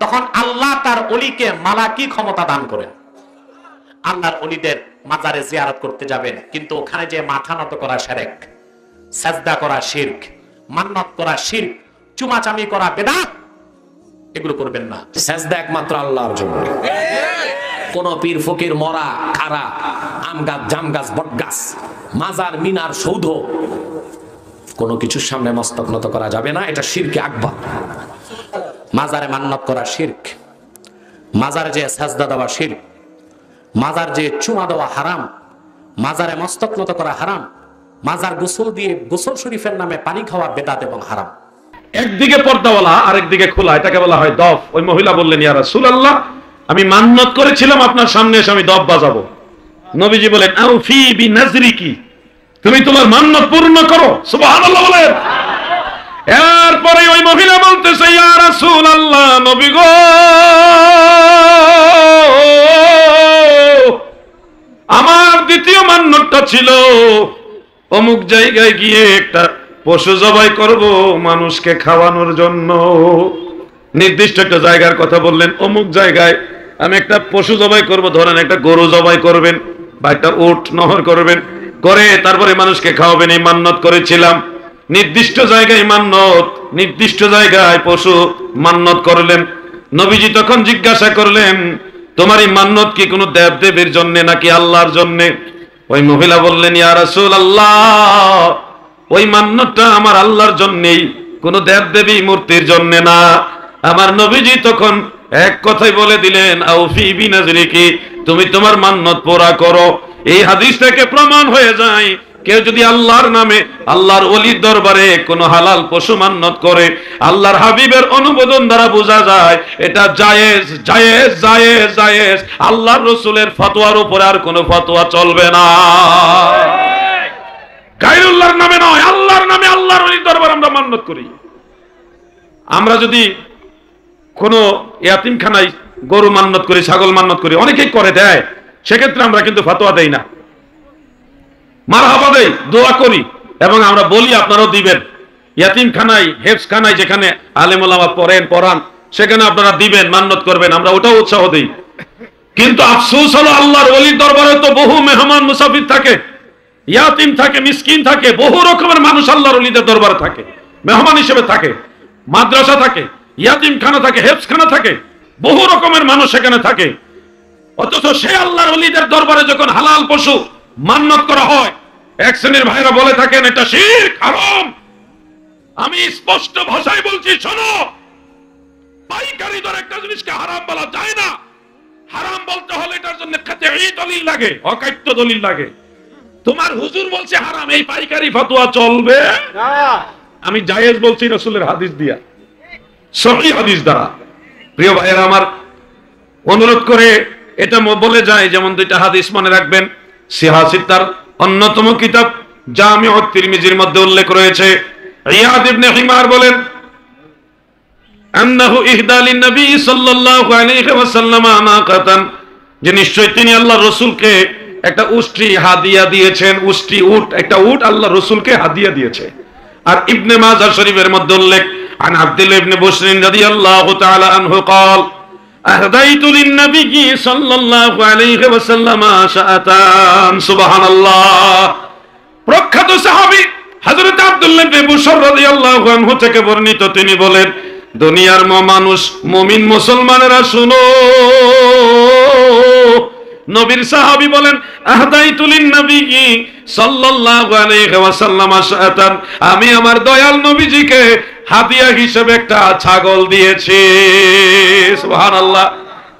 তখন আল্লাহ তার ওলিকে মালাকি ক্ষমতা দান করেন। আল্লাহর ওলিদের মাজারে জিয়ারত করতে যাবেন, কিন্তু ওখানে যে মাথা নত করা শিরক, সাজদা করা শিরক, মান্নত করা শিরক, চুমাচামি করা বেদাত, এগুলো করবেন না। সাজদা একমাত্র আল্লাহর জন্য। কোন পীর ফকির, মরা, খাড়া, আম গাছ, জাম গাছ, বট গাছ, মাজার, মিনার, সৌধ, কোনো কিছুর সামনে মস্তক নত করা যাবে না। এটা শিরকে আকবার। মাজারে মান্নত করা শিরক, মাজারে যে সাজদা দেওয়া শিরক, মাজার যে চুমা দেওয়া হারাম, মাজারে মস্তক নত করা হারাম, মাজার গোসল দিয়ে গোসল শরীফের নামে পানি খাওয়া বেদাত এবং হারাম। একদিকে পর্দাওয়ালা আর একদিকে খোলা, এটাকে বলা হয় দফ। ওই মহিলা বললেন, ইয়া রাসূলুল্লাহ, আমি মান্নত করেছিলাম আপনার সামনে এসে আমি দফ বাজাবো। নবীজি বলেন, আউফি বিনাজরিকি, তুমি তোমার মান্নত পূর্ণ করো। সুবহানাল্লাহ বলেন। এরপরে ওই মহিলা বলতেছে, ইয়া রাসূলুল্লাহ, নবী গো, আমার দ্বিতীয় মান্যতটা ছিল অমুক জায়গায় গিয়ে একটা পশু জবাই করব মানুষকে খাওয়ানোর জন্য। নির্দিষ্ট একটা জায়গার কথা বললেন, অমুক জায়গায় আমি একটা পশু জবাই করব, ধরেন একটা গরু জবাই করবেন বা একটা উট নহর করবেন, করে তারপরে মানুষকে খাওয়াবেন, এই মান্যত করেছিলাম। নির্দিষ্ট জায়গায় মান্যত, নির্দিষ্ট জায়গায় পশু মান্যত করলেন। নবীজি তখন জিজ্ঞাসা করলেন, তোমার এই মান্যত কি কোনো দেব দেবীর জন্য নাকি আল্লাহর জন্য? ওই মহিলা বললেন, ইয়া রাসূলুল্লাহ, ওই মান্যতটা আমার আল্লাহর জন্যই, কোনো দেব দেবী মূর্তির জন্য না। আমার নবীজি তখন এক কথাই বলে দিলেন, আউফি বিনাজরিকি, তুমি তোমার মান্যত পুরা করো। এই হাদিস থেকে প্রমাণ হয়ে যায়, কেউ যদি আল্লাহর নামে আল্লাহর ওলির দরবারে কোনো হালাল পশু মান্যত করে, আল্লাহর হাবিবের অনুমোদন দ্বারা বোঝা যায় এটা জায়েজ, জায়েজ, জায়েজ, জায়েজ। আল্লাহর রাসূলের ফতোয়ার উপরে আর কোনো ফতোয়া চলবে না। গায়রুল্লাহর নামে নয়, আল্লাহর নামে আল্লাহর ওলির দরবারে আমরা মান্যত করি। আমরা যদি কোনো ইয়াতিমখানায় গরু মান্যত করি, ছাগল মান্যত করি, অনেকেই করে দেয়, সেক্ষেত্রে আমরা কিন্তু ফতোয়া দেই না, মারহাবা দেই, দোয়া করি এবং আমরা বলি আপনারাও দিবেন। ইয়াতিমখানায়, হেফজখানায় যেখানে আলেম ওলামা পড়ান, সেখানে আপনারা দিবেন, মান্যত করবেন, আমরা ওটাও উৎসাহ দিই। কিন্তু আফসোস হলো, আল্লাহর ওলির দরবারে তো বহু মেহমান মুসাফির থাকে, ইয়াতিম থাকে, মিসকিন থাকে, বহু রকমের মানুষ আল্লাহর ওলিদের দরবারে থাকে, মেহমান হিসেবে থাকে। মাদ্রাসা থাকে, ইয়াতিমখানা থাকে, হেফজখানা থাকে, বহু রকমের মানুষ সেখানে থাকে। অথচ সে আল্লাহর ওলিদের দরবারে যখন হালাল পশু মান্যত করা হয়, এক শ্রেণীর ভাইরা বলে থাকেন এটা শিরক, হারাম। আমি স্পষ্ট ভাষায় বলছি, শোনো, পাইকারি দরে একটা জিনিসকে হারাম বলা যায় না। হারাম বলতে হলে এটার জন্য কাতঈ দলিল লাগে, অকাট্য দলিল লাগে। তোমার হুজুর বলছে হারাম, এই পাইকারি ফতোয়া চলবে না। আমি জায়েজ বলছি রাসূলের হাদিস দিয়া, সহিহ হাদিস দ্বারা। প্রিয় ভাইয়েরা আমার, অনুরোধ করে এটা বলে যায়, যেমন দুইটা হাদিস মনে রাখবেন। সিহাসিতার অন্যতম কিতাব জামিউত তিরমিজির মধ্যে উল্লেখ রয়েছে, ইয়াদ ইবনে হিমার বলেন আন্নাহু ইহদা লিন-নবী সাল্লাল্লাহু আলাইহি ওয়াসাল্লাম নাকাতান, যে নিশ্চয় তিনি আল্লাহর রাসূলকে একটা উষ্ট্রি হাদিয়া দিয়েছেন। উষ্ট্রি, উট, একটা উট আল্লাহর রাসূলকে হাদিয়া দিয়েছে। আর ইবনে মাজাহ শরীফের মধ্যে উল্লেখ আন আব্দুল্লাহ ইবনে বুশরিন রাদিয়াল্লাহু তাআলা আনহু قال أهديت للنبي صلى الله عليه وسلم شاءتان। সুবহানাল্লাহ। প্রখ্যাত সাহাবী হযরত আব্দুল্লাহ ইবনে বুশর রাদিয়াল্লাহু আনহু থেকে বর্ণিত, তিনি বলেন, দুনিয়ার মানুষ, মুমিন মুসলমানেরা শুনো। নবীর সাহাবী বলেন, আহদাইতু লিন-নবী সাল্লাল্লাহু আলাইহি ওয়াসাল্লাম শাআতান, আমি আমার দয়াল নবীজিকে হাদিয়া হিসেবে একটা ছাগল দিয়েছি। সুবহানাল্লাহ।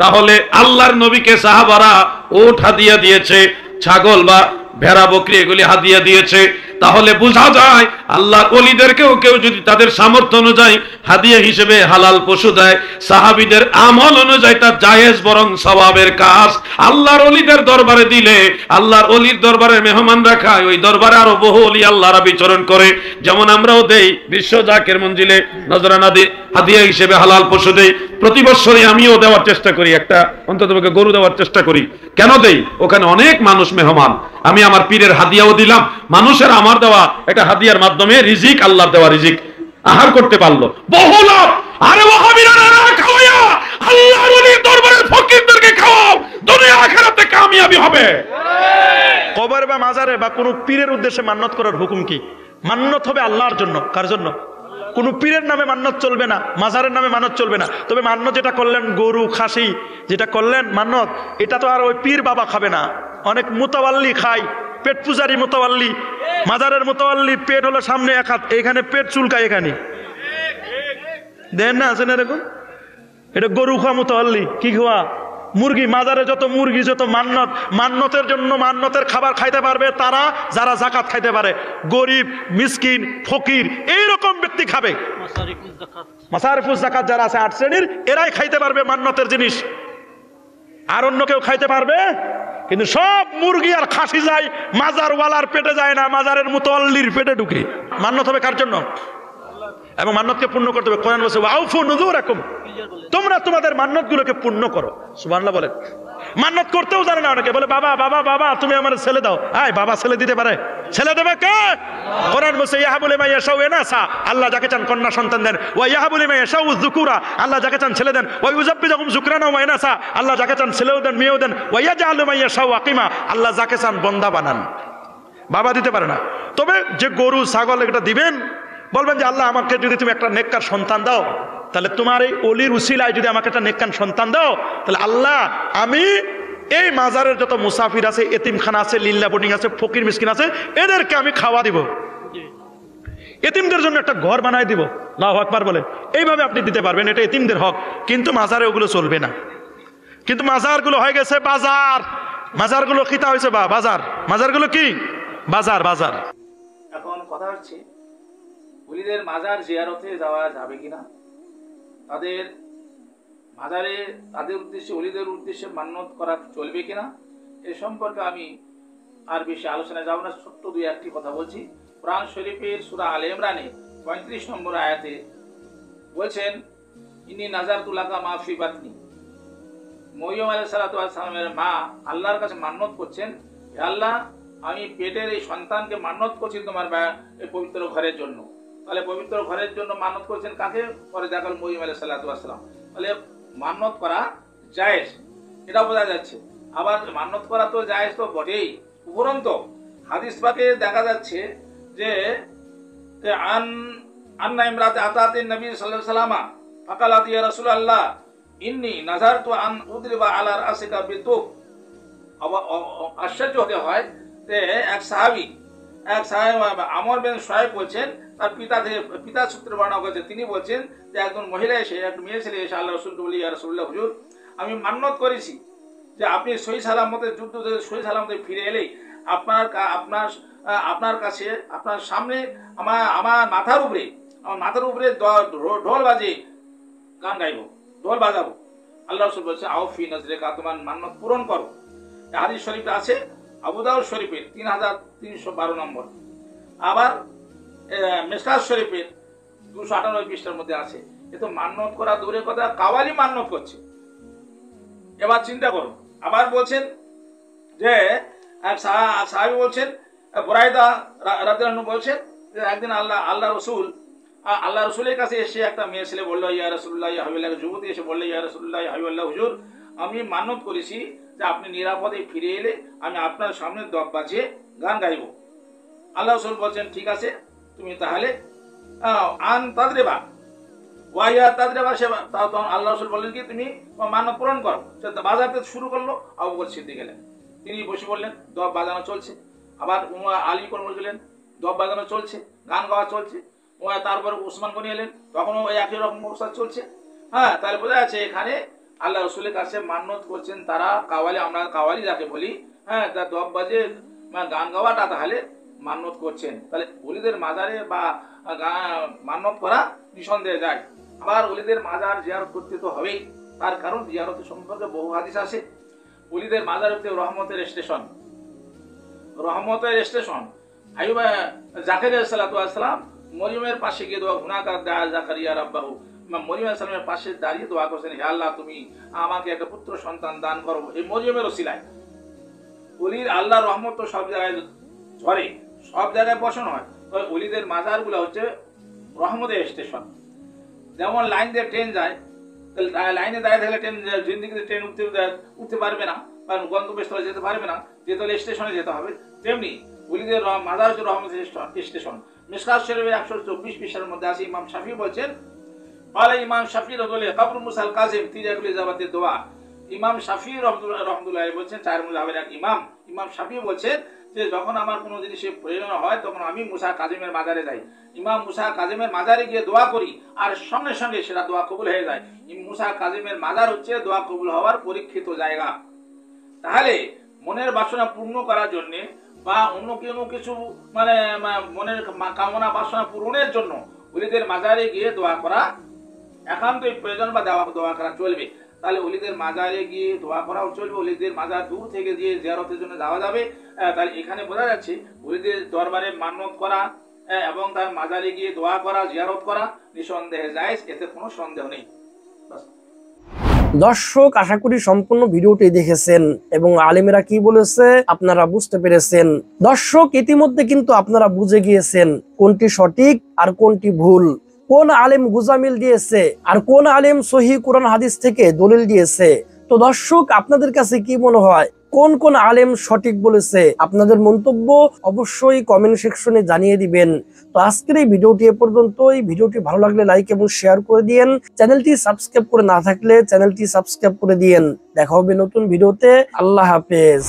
তাহলে আল্লাহর নবীকে সাহাবারা উট হাদিয়া দিয়েছে, ছাগল বা ভেড়া বকরি এগুলি হাদিয়া দিয়েছে। তাহলে বোঝা যায় আল্লাহর ওলিদেরকেও কেউ যদি তাদের সামর্থ্য অনুযায়ী হাদিয়া হিসেবে হালাল পশু দেয়, সাহাবীদের আমল অনুযায়ী তা জায়েজ, বরং সওয়াবের কাজ। আল্লাহর ওলিদের দরবারে দিলে, আল্লাহর ওলির দরবারে মেহমান রাখায়, ওই দরবারে আরো বহু ওলি আল্লাহরা বিচরণ করে। যেমন আমরাও দেই, বিশ্ব জাকের মঞ্জিলে নজরানা দিই, হাদিয়া হিসেবে হালাল পশু দেই। প্রতি বছরই আমিও দেওয়ার চেষ্টা করি, একটা অন্ততপক্ষে গরু দেওয়ার চেষ্টা করি। কেন দেই? ওখানে অনেক মানুষ মেহমান, আমি আমার পীরের হাদিয়াও দিলাম, মানুষের আমার দেওয়া একটা হাদিয়ার মাধ্যমে রিজিক, আল্লাহর দেওয়া রিজিক আহার করতে পারলো, বহু লাভ। আরে ওয়াহাবিরা না খাওয়া, আল্লাহর ওলির দরবারের ফকিরদেরকে খাওয়াও, দুনিয়া আখিরাতে কামিয়াবি হবে। কবর বা মাজারে বা কোনো পীরের উদ্দেশ্যে মান্নত করার হুকুম কি? মান্নত হবে আল্লাহর জন্য। কার জন্য? কোনো পীরের নামে মান্নত চলবে না, মাজারের নামে মানত চলবে না। তবে মান্নত যেটা করলেন, গরু খাসি যেটা করলেন মান্নত, এটা তো আর ওই পীর বাবা খাবে না। অনেক মুতাওয়াল্লি খায়, পেট পূজারি মুতাওয়াল্লি, মাজারের মুতাওয়াল্লি, পেট হলো সামনে এক হাত, এখানে পেট চুলকায়, এখানে দেন না, আছেন এরকম। এটা গরু খাওয়া মুতাওয়াল্লি, কি খাওয়া? মুরগি। মাজারে যত মুরগি, যত মান্নত, মান্নতের জন্য মান্নতের খাবার খাইতে পারবে তারা যারা যাকাত খাইতে পারে। গরিব, মিসকিন, ফকির এইরকম ব্যক্তি খাবে। মাসারিফুজ যাকাত যারা আছে 8 শ্রেণীর, এরাই খাইতে পারবে মান্নতের জিনিস, আর অন্য কেউ খাইতে পারবে। কিন্তু সব মুরগি আর খাসি যায় মাজারওয়ালার পেটে, যায় না, মাজারের মুতাওয়াল্লির পেটে ঢুকে। মান্নত হবে কার জন্য? এবং মান্নতকে পূর্ণ করতে হবে। কোরআন বলছে ওয়াউফু নুযুরাকুম, তোমরা তোমাদের মান্নতগুলোকে পূর্ণ করো। সুবহানাল্লাহ বলেন। মান্নত করতেও জানে না অনেকে, বলে বাবা বাবা বাবা তুমি আমার ছেলে দাও। আয় বাবা ছেলে দিতে পারে? ছেলে দেবে কে? কোরআন বলছে ইয়াহাবু লিমান ইয়াশাউ ইনাসা, আল্লাহ যাকে চান কন্যা সন্তান দেন। ওয়া ইয়াহাবু লিমান ইয়াশাউ যুকুরা, আল্লাহ যাকে চান ছেলে দেন। ওয়া ইউযাব্বিজুহুম যুকরানা ওয়া ইনাসা, আল্লাহ যাকে চান ছেলেও দেন মেয়েও দেন। ওয়া ইয়াজআলু মান ইয়াশাউ আকিমা, আল্লাহ যাকে চান বন্দা বানান। বাবা দিতে পারে না। তবে যে গরু ছাগল এটা দিবেন, বলবেন যে আল্লাহ আমাকে যদি তুমি একটা নেককার সন্তান দাও, তাহলে তোমার এই অলির উসিলায় যদি আমাকে একটা নেককার সন্তান দাও, তাহলে আল্লাহ আমি এই মাজারের যত মুসাফির আছে, এতিমখানা আছে, লিল্লা বোর্ডিং আছে, ফকির মিসকিন আছে, এদেরকে আমি খাওয়া দিব, এতিমদের জন্য একটা ঘর বানাই দিব। আল্লাহু আকবার বলেন। এইভাবে আপনি দিতে পারবেন, এটা এতিমদের হক। কিন্তু মাজারে ওগুলো চলবে না। কিন্তু মাজারগুলো হয়ে গেছে বাজার। মাজারগুলো খিতা হয়েছে বা বাজার। মাজারগুলো কি? বাজার। বাজার। এখন কথা হচ্ছে ওলিদের মাজার জিয়ারতে যাওয়া যাবে কিনা, তাদের মাজারে তাদের উদ্দেশ্যে, ওলিদের উদ্দেশ্যে মান্নত করা চলবে কিনা, এ সম্পর্কে আমি আর বেশি আলোচনায় যাব না। ছোট্ট 2-1টি কথা বলছি। কোরআন শরীফের সূরা আলে ইমরানে 35 নম্বর আয়াতে বলছেন, ইন্নী নাযারতু লাকা মা ফি বাতনি। মরিয়ম আলাইহিস সালাতু ওয়াস সালামের মা আল্লাহর কাছে মান্নত করছেন, হে আল্লাহ আমি পেটের এই সন্তানকে মান্নত করছি তোমার এই পবিত্র ঘরের জন্য। তাহলে পবিত্র ঘরের জন্য মান্নত করছেন কাকে? পরে দেখাল মরিয়ম আলাইহিস সালাতু ওয়াস সালাম। তাহলে মান্নত করা জায়েজ, এটা বোঝা যাচ্ছে। আবার মান্নত করা তো জায়েজ তো বটেই, উপরন্তু হাদিস পাকে দেখা যাচ্ছে যে আন্না ইমরাতে আতাতিন নবী সাল্লাল্লাহু আলাইহি ওয়াসাল্লাম ফাকালাত ইয়া রাসূলুল্লাহ ইন্নী নাযারতু আন উদরিবা আলা রাসিকা বিতুব। আশ্চর্য হতে হয় যে এক সাহাবী আমর বিন শুআয়ব বলছেন, তার পিতা সূত্রে বর্ণনা করেছে, তিনি বলছেন যে একজন মহিলা এসে, এক মেয়ে ছেলে এসে আল্লাহ রাসূলকে বলে, ইয়া রাসূলুল্লাহ হুজুর আমি মান্নত করেছি যে আপনি সহি সালামতে যুদ্ধ সহি সালামতে ফিরে এলেই আপনার কাছে আপনার সামনে আমার মাথার উপরে ঢোল বাজে গান গাইবো, ঢোল বাজাবো। আল্লাহ রাসূল বলছে আউফি নজরেকা, তোমার মান্নত পূরণ করো। হাদিস শরীফে আছে আবু দাউদ শরীফের 3312 নম্বর, আবার মিশকাত শরীফের 298 পৃষ্ঠার মধ্যে আছে। এ তো মান্নত করা দূরের কথা, কাওয়ালি মান্নত করছে। এবার চিন্তা করো, আবার বলছেন যে এক সাহাবী বলছেন, বুরাইদা রাদিয়াল্লাহু আনহু বলছেন যে একদিন আল্লাহ রসুলের কাছে এসে একটা মেয়ে ছেলে বললো, ইয়া রাসূলুল্লাহ, ইয়া হাবিবাল্লাহ, যুবতী এসে বললো, ইয়া রাসূলুল্লাহ, ইয়া হাবিবাল্লাহ, হুজুর আমি মান্নত করেছি যে আপনি নিরাপদে ফিরে এলে আমি আপনার সামনে দব বাজিয়ে গান গাইব। আল্লাহ রসুল বলছেন ঠিক আছে, তুমি তাহলে আন তাদরিবা ওয়াইয়া তাদরিবা, সে তখন আল্লাহ রসুল বললেন কি তুমি মান্নত পূরণ করো। বাজাতে শুরু করলো, আবু বকর সিদ্দিক গেলেন, তিনি বসে বললেন, দব বাজানো চলছে। আবার আলী কর্মল গেলেন, দব বাজানো চলছে, গান গাওয়া চলছে। তারপরে উসমান গনি এলেন, তখনও ওই একই রকম অবস্থা চলছে। হ্যাঁ, তাহলে বোঝা যাচ্ছে এখানে আল্লাহ রসুলের কাছে মান্নত করছেন তারা কাওয়ালি, আমরা কাওয়ালি যাকে বলি, হ্যাঁ, তার দব বাজে গান গাওয়াটা তাহলে মান্নত করছেন। তাহলে ওলিদের মাজারে বা মান্নত করা নিঃসন্দেহে যায়। আবার ওলিদের মাজার জিয়ারত করতে তো হবেই, তার কারণ জিয়ারতের সম্পর্কে বহু হাদিস আছে। ওলিদের মাজার হচ্ছে রহমতের স্টেশন, রহমতের স্টেশন। আইয়ুব জাকারিয়া সালাতু ওয়াস সালাম মরিয়মের পাশে গিয়ে দোয়া গুনাহগার দায়া জাকারিয়া রাব্বাহু, মরিয়ম আলাইহিস সালামের পাশে দাঁড়িয়ে দোয়া করেছেন, হে আল্লাহ তুমি আমাকে একটা পুত্র সন্তান দান করো এই মরিয়মের ওসিলায়। ওলির আল্লাহর রহমত তো সব জায়গায় ঝরে, সব জায়গায় বসান হয়। তবে ওলিদের মাজারগুলো হচ্ছে রহমতের স্টেশন। যেমন লাইন দিয়ে ট্রেন যায়, লাইনে দাঁড়িয়ে থাকলে ট্রেন জিন্দিগিতে ট্রেন উঠতে পারবে না বা গন্তব্যস্থলে যেতে পারবে না, যেতে হলে স্টেশনে যেতে হবে। তেমনি ওলিদের মাজার হচ্ছে রহমতের স্টেশন। মিশকাত শরীফের 124 পৃষ্ঠার মধ্যে আছে, ইমাম শাফি বলছেন, قال ইমাম শাফি রাদিয়াল্লাহু কবর মুসাল কাজিম তিরাকুল ইজাবাতে দোয়া। ইমাম শাফি রাহমাতুল্লাহ আলাইহি বলছেন, চার মুজাহিদের এক ইমাম শাফি বলছেন যে যখন আমার কোনো জিনিসের প্রয়োজন হয় তখন আমি মুসা কাজিমের মাজারে যাই, ইমাম মুসা কাজিমের মাজারে গিয়ে দোয়া করি, আর সঙ্গে সঙ্গে সেটা দোয়া কবুল হয়ে যায়। মুসা কাজিমের মাজার হচ্ছে দোয়া কবুল হওয়ার পরীক্ষিত জায়গা। তাহলে মনের বাসনা পূর্ণ করার জন্য বা অন্য কোনো কিছু মানে মনের কামনা বাসনা পূরণের জন্য ওলিদের মাজারে গিয়ে দোয়া করা একান্তই প্রয়োজন বা দোয়া করা চলবে। তাহলে ওলিদের মাজারে গিয়ে দোয়া করাও চলবে, ওলিদের মাজার দূর থেকে গিয়ে জিয়ারতের জন্য যাওয়া যাবে। তাহলে এখানে বোঝা যাচ্ছে ওলিদের দরবারে মান্নত করা এবং তার মাজারে গিয়ে দোয়া করা, জিয়ারত করা নিঃসন্দেহে জায়েজ, এতে কোনো সন্দেহ নেই। দর্শক, আশা করি সম্পূর্ণ ভিডিওটি দেখেছেন এবং আলেমেরা কি বলেছে আপনারা বুঝতে পেরেছেন। দর্শক, ইতিমধ্যে কিন্তু আপনারা বুঝে গিয়েছেন কোনটি সঠিক আর কোনটি ভুল, কোন আলেম গুজামিল দিয়েছে আর কোন আলেম সহিহ কুরআন হাদিস থেকে দলিল দিয়েছে। তো দর্শক, আপনাদের কাছে কি মনে হয় কোন কোন আলেম সঠিক বলেছে? আপনাদের মন্তব্য অবশ্যই কমেন্ট সেকশনে জানিয়ে দিবেন। তো আজকের এই ভিডিওটি এ পর্যন্তই। ভিডিওটি ভালো লাগলে লাইক এবং শেয়ার করে দিয়েন। চ্যানেলটি সাবস্ক্রাইব করে না থাকলে চ্যানেলটি সাবস্ক্রাইব করে দিয়েন। দেখা হবে নতুন ভিডিওতে। আল্লাহ হাফেজ।